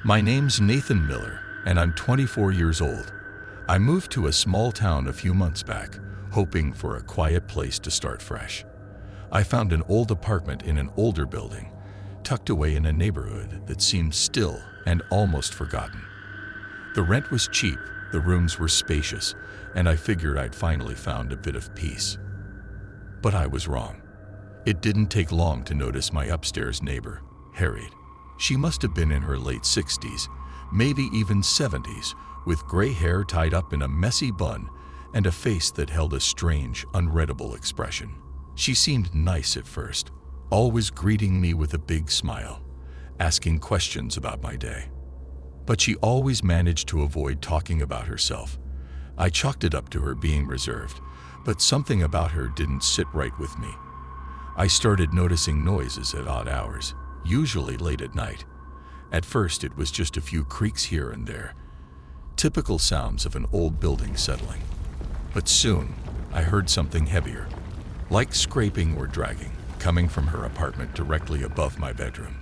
My name's Nathan Miller, and I'm 24 years old. I moved to a small town a few months back, hoping for a quiet place to start fresh. I found an old apartment in an older building, tucked away in a neighborhood that seemed still and almost forgotten. The rent was cheap, the rooms were spacious, and I figured I'd finally found a bit of peace. But I was wrong. It didn't take long to notice my upstairs neighbor, Harriet. She must have been in her late 60s, maybe even 70s, with gray hair tied up in a messy bun and a face that held a strange, unreadable expression. She seemed nice at first, always greeting me with a big smile, asking questions about my day. But she always managed to avoid talking about herself. I chalked it up to her being reserved, but something about her didn't sit right with me. I started noticing noises at odd hours, usually late at night. At first, it was just a few creaks here and there, typical sounds of an old building settling. But soon, I heard something heavier, like scraping or dragging, coming from her apartment directly above my bedroom.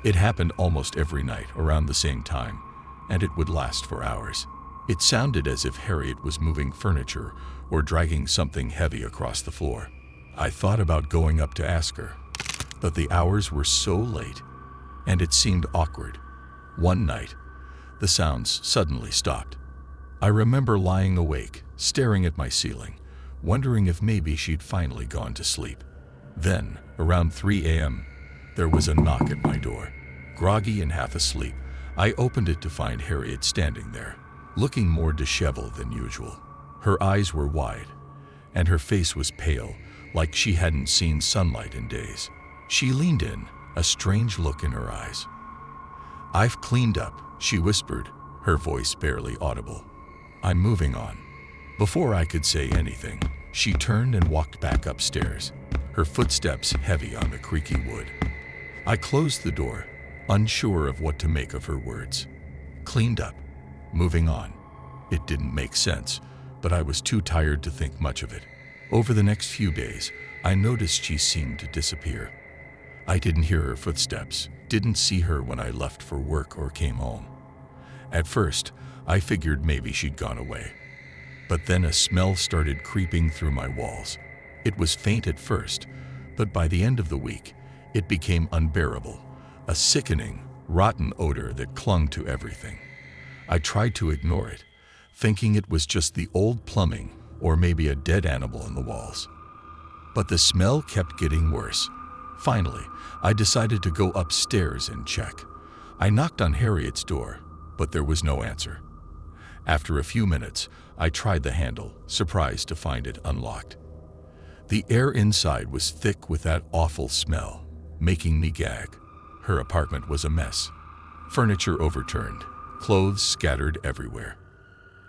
It happened almost every night around the same time, and it would last for hours. It sounded as if Harriet was moving furniture or dragging something heavy across the floor. I thought about going up to ask her, but the hours were so late, and it seemed awkward. One night, the sounds suddenly stopped. I remember lying awake, staring at my ceiling, wondering if maybe she'd finally gone to sleep. Then, around 3 a.m., there was a knock at my door. Groggy and half asleep, I opened it to find Harriet standing there, looking more disheveled than usual. Her eyes were wide, and her face was pale, like she hadn't seen sunlight in days. She leaned in, a strange look in her eyes. "I've cleaned up," she whispered, her voice barely audible. "I'm moving on." Before I could say anything, she turned and walked back upstairs, her footsteps heavy on the creaky wood. I closed the door, unsure of what to make of her words. Cleaned up, moving on. It didn't make sense, but I was too tired to think much of it. Over the next few days, I noticed she seemed to disappear. I didn't hear her footsteps, didn't see her when I left for work or came home. At first, I figured maybe she'd gone away. But then a smell started creeping through my walls. It was faint at first, but by the end of the week, it became unbearable, a sickening, rotten odor that clung to everything. I tried to ignore it, thinking it was just the old plumbing or maybe a dead animal in the walls. But the smell kept getting worse. Finally, I decided to go upstairs and check. I knocked on Harriet's door, but there was no answer. After a few minutes, I tried the handle, surprised to find it unlocked. The air inside was thick with that awful smell, making me gag. Her apartment was a mess. Furniture overturned, clothes scattered everywhere.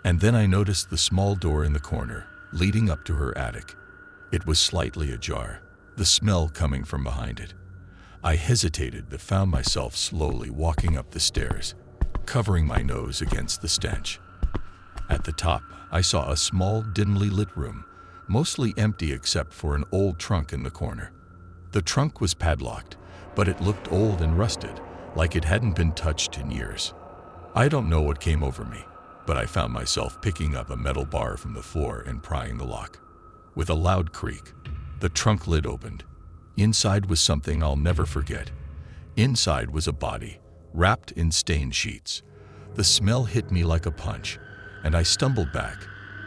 And then I noticed the small door in the corner, leading up to her attic. It was slightly ajar, the smell coming from behind it. I hesitated but found myself slowly walking up the stairs, covering my nose against the stench. At the top, I saw a small, dimly lit room, mostly empty except for an old trunk in the corner. The trunk was padlocked, but it looked old and rusted, like it hadn't been touched in years. I don't know what came over me, but I found myself picking up a metal bar from the floor and prying the lock. With a loud creak, the trunk lid opened. Inside was something I'll never forget. Inside was a body, wrapped in stained sheets. The smell hit me like a punch, and I stumbled back,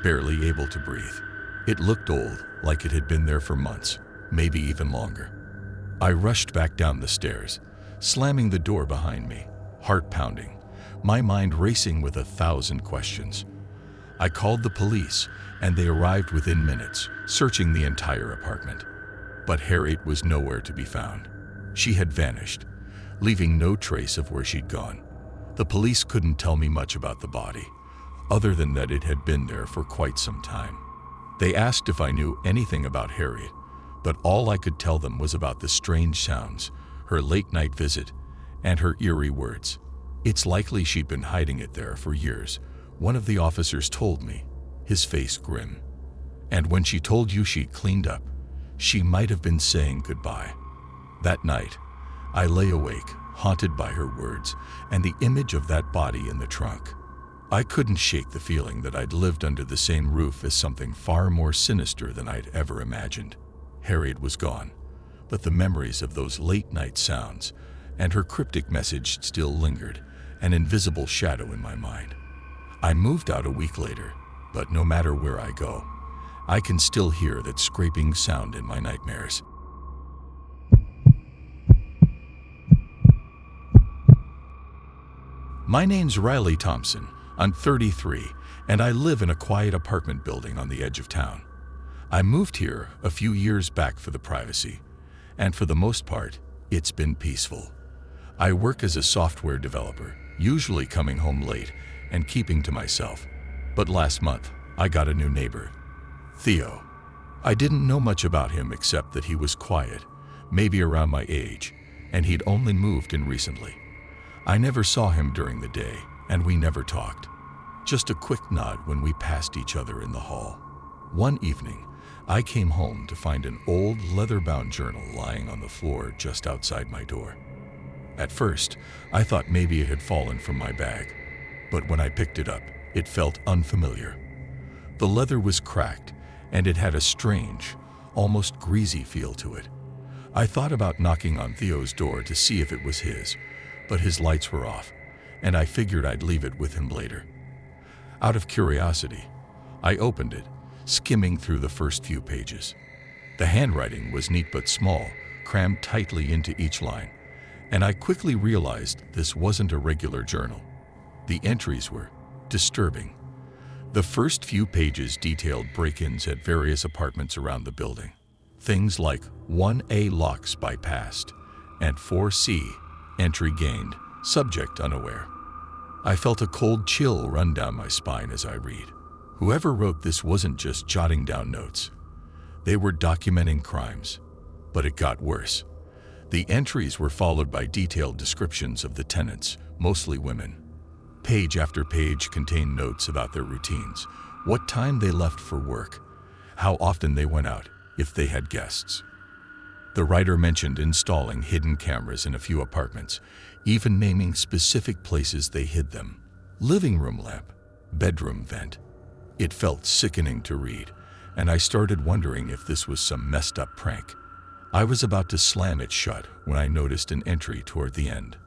barely able to breathe. It looked old, like it had been there for months, maybe even longer. I rushed back down the stairs, slamming the door behind me, heart pounding, my mind racing with 1,000 questions. I called the police, and they arrived within minutes, searching the entire apartment. But Harriet was nowhere to be found. She had vanished, leaving no trace of where she'd gone. The police couldn't tell me much about the body, other than that it had been there for quite some time. They asked if I knew anything about Harriet, but all I could tell them was about the strange sounds, her late-night visit, and her eerie words. "It's likely she'd been hiding it there for years," one of the officers told me, his face grim. "And when she told you she'd cleaned up, she might have been saying goodbye." That night, I lay awake, haunted by her words and the image of that body in the trunk. I couldn't shake the feeling that I'd lived under the same roof as something far more sinister than I'd ever imagined. Harriet was gone, but the memories of those late-night sounds and her cryptic message still lingered, an invisible shadow in my mind. I moved out a week later, but no matter where I go, I can still hear that scraping sound in my nightmares. My name's Riley Thompson. I'm 33, and I live in a quiet apartment building on the edge of town. I moved here a few years back for the privacy, and for the most part, it's been peaceful. I work as a software developer, usually coming home late and keeping to myself. But last month, I got a new neighbor, Theo. I didn't know much about him except that he was quiet, maybe around my age, and he'd only moved in recently. I never saw him during the day, and we never talked. Just a quick nod when we passed each other in the hall. One evening, I came home to find an old leather-bound journal lying on the floor just outside my door. At first, I thought maybe it had fallen from my bag, but when I picked it up, it felt unfamiliar. The leather was cracked, and it had a strange, almost greasy feel to it. I thought about knocking on Theo's door to see if it was his, but his lights were off, and I figured I'd leave it with him later. Out of curiosity, I opened it, skimming through the first few pages. The handwriting was neat but small, crammed tightly into each line, and I quickly realized this wasn't a regular journal. The entries were disturbing. The first few pages detailed break-ins at various apartments around the building. Things like 1A locks bypassed and 4C entry gained, subject unaware. I felt a cold chill run down my spine as I read. Whoever wrote this wasn't just jotting down notes. They were documenting crimes. But it got worse. The entries were followed by detailed descriptions of the tenants, mostly women. Page after page contained notes about their routines, what time they left for work, how often they went out, if they had guests. The writer mentioned installing hidden cameras in a few apartments, even naming specific places they hid them. Living room lamp, bedroom vent. It felt sickening to read, and I started wondering if this was some messed up prank. I was about to slam it shut when I noticed an entry toward the end.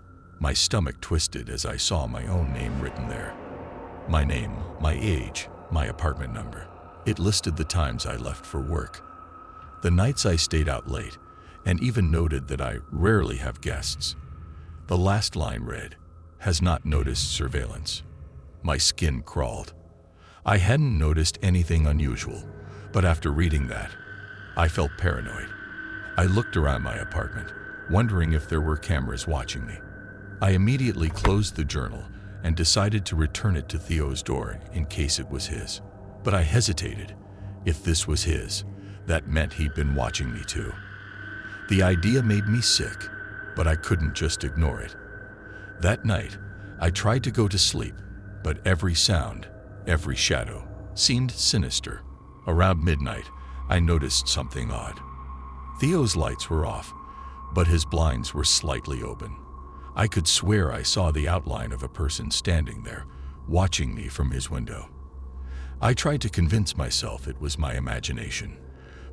My stomach twisted as I saw my own name written there. My name, my age, my apartment number. It listed the times I left for work, the nights I stayed out late, and even noted that I rarely have guests. The last line read, "Has not noticed surveillance." My skin crawled. I hadn't noticed anything unusual, but after reading that, I felt paranoid. I looked around my apartment, wondering if there were cameras watching me. I immediately closed the journal and decided to return it to Theo's door in case it was his. But I hesitated. If this was his, that meant he'd been watching me too. The idea made me sick, but I couldn't just ignore it. That night, I tried to go to sleep, but every sound, every shadow, seemed sinister. Around midnight, I noticed something odd. Theo's lights were off, but his blinds were slightly open. I could swear I saw the outline of a person standing there, watching me from his window. I tried to convince myself it was my imagination,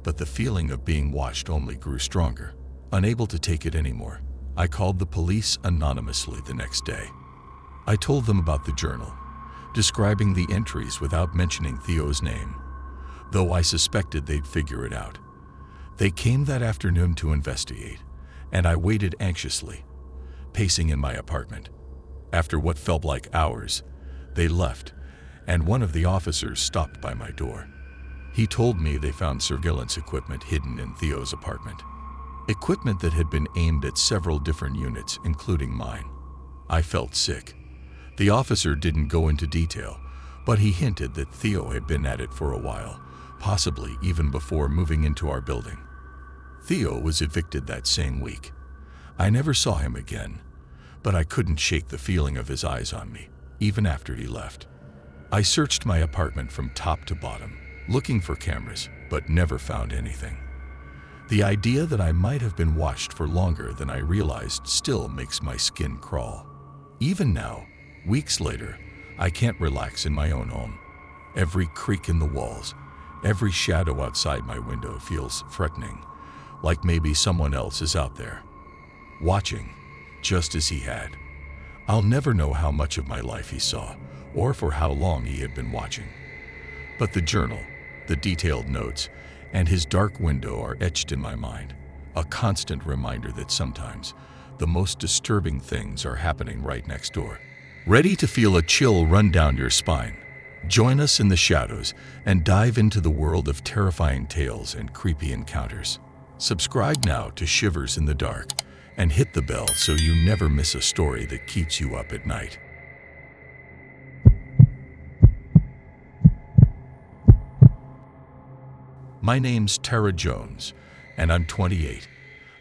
but the feeling of being watched only grew stronger. Unable to take it anymore, I called the police anonymously the next day. I told them about the journal, describing the entries without mentioning Theo's name, though I suspected they'd figure it out. They came that afternoon to investigate, and I waited anxiously, pacing in my apartment. After what felt like hours, they left, and one of the officers stopped by my door. He told me they found surveillance equipment hidden in Theo's apartment. Equipment that had been aimed at several different units, including mine. I felt sick. The officer didn't go into detail, but he hinted that Theo had been at it for a while, possibly even before moving into our building. Theo was evicted that same week. I never saw him again, but I couldn't shake the feeling of his eyes on me, even after he left. I searched my apartment from top to bottom, looking for cameras, but never found anything. The idea that I might have been watched for longer than I realized still makes my skin crawl. Even now, weeks later, I can't relax in my own home. Every creak in the walls, every shadow outside my window feels threatening, like maybe someone else is out there, watching, just as he had. I'll never know how much of my life he saw, or for how long he had been watching. But the journal, the detailed notes, and his dark window are etched in my mind, a constant reminder that sometimes the most disturbing things are happening right next door. Ready to feel a chill run down your spine? Join us in the shadows and dive into the world of terrifying tales and creepy encounters. Subscribe now to Shivers in the Dark and hit the bell so you never miss a story that keeps you up at night. My name's Tara Jones, and I'm 28.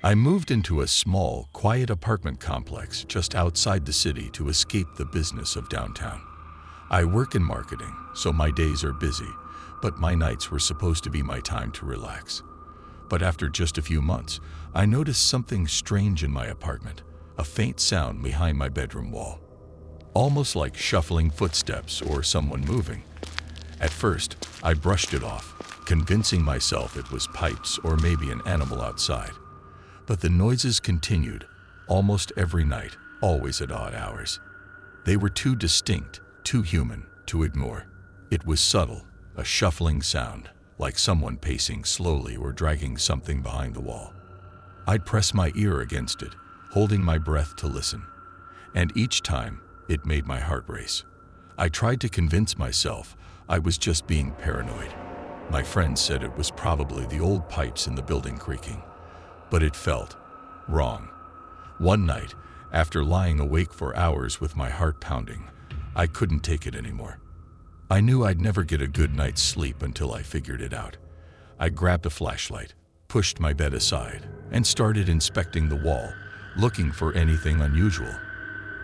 I moved into a small, quiet apartment complex just outside the city to escape the business of downtown. I work in marketing, so my days are busy, but my nights were supposed to be my time to relax. But after just a few months, I noticed something strange in my apartment, a faint sound behind my bedroom wall. Almost like shuffling footsteps or someone moving. At first, I brushed it off, convincing myself it was pipes or maybe an animal outside. But the noises continued, almost every night, always at odd hours. They were too distinct, too human, to ignore. It was subtle, a shuffling sound, like someone pacing slowly or dragging something behind the wall. I'd press my ear against it, holding my breath to listen. And each time, it made my heart race. I tried to convince myself I was just being paranoid. My friends said it was probably the old pipes in the building creaking, but it felt wrong. One night, after lying awake for hours with my heart pounding, I couldn't take it anymore. I knew I'd never get a good night's sleep until I figured it out. I grabbed a flashlight, pushed my bed aside, and started inspecting the wall, looking for anything unusual.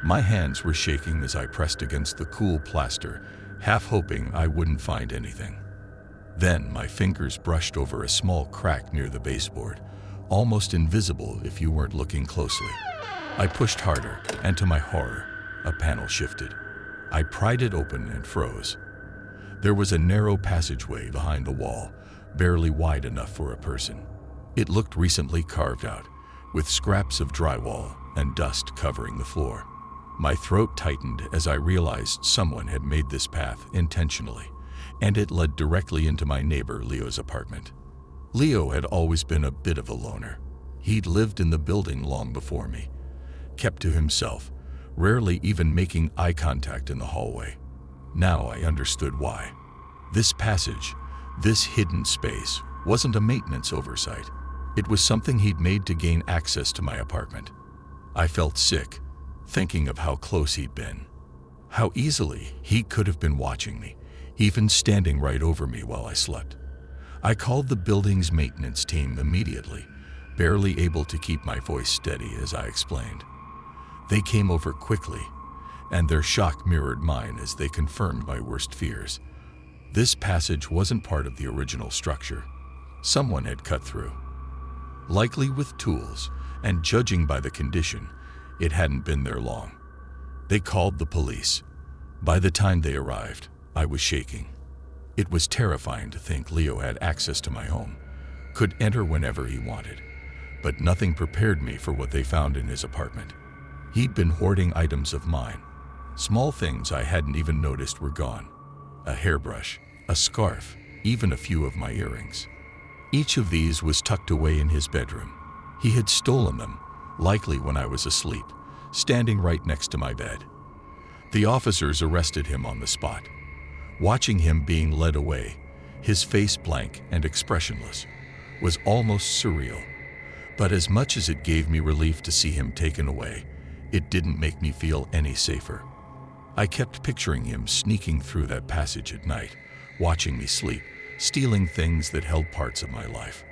My hands were shaking as I pressed against the cool plaster, half hoping I wouldn't find anything. Then my fingers brushed over a small crack near the baseboard, almost invisible if you weren't looking closely. I pushed harder, and to my horror, a panel shifted. I pried it open and froze. There was a narrow passageway behind the wall, barely wide enough for a person. It looked recently carved out, with scraps of drywall and dust covering the floor. My throat tightened as I realized someone had made this path intentionally, and it led directly into my neighbor Leo's apartment. Leo had always been a bit of a loner. He'd lived in the building long before me, kept to himself, rarely even making eye contact in the hallway. Now I understood why. This passage, this hidden space, wasn't a maintenance oversight. It was something he'd made to gain access to my apartment. I felt sick, thinking of how close he'd been. How easily he could have been watching me, even standing right over me while I slept. I called the building's maintenance team immediately, barely able to keep my voice steady as I explained. They came over quickly, and their shock mirrored mine as they confirmed my worst fears. This passage wasn't part of the original structure. Someone had cut through. Likely with tools, and judging by the condition, it hadn't been there long. They called the police. By the time they arrived, I was shaking. It was terrifying to think Leo had access to my home, could enter whenever he wanted, but nothing prepared me for what they found in his apartment. He'd been hoarding items of mine. Small things I hadn't even noticed were gone. A hairbrush, a scarf, even a few of my earrings. Each of these was tucked away in his bedroom. He had stolen them, likely when I was asleep, standing right next to my bed. The officers arrested him on the spot. Watching him being led away, his face blank and expressionless, was almost surreal. But as much as it gave me relief to see him taken away, it didn't make me feel any safer. I kept picturing him sneaking through that passage at night, watching me sleep, stealing things that held parts of my life.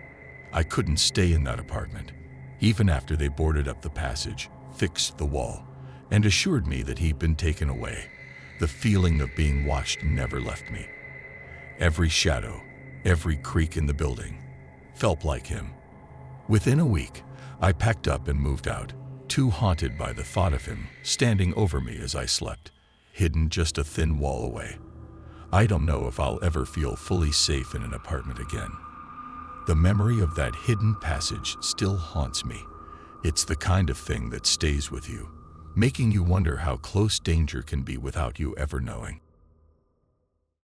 I couldn't stay in that apartment, even after they boarded up the passage, fixed the wall, and assured me that he'd been taken away. The feeling of being watched never left me. Every shadow, every creak in the building felt like him. Within a week, I packed up and moved out, too haunted by the thought of him standing over me as I slept, hidden just a thin wall away. I don't know if I'll ever feel fully safe in an apartment again. The memory of that hidden passage still haunts me. It's the kind of thing that stays with you, making you wonder how close danger can be without you ever knowing.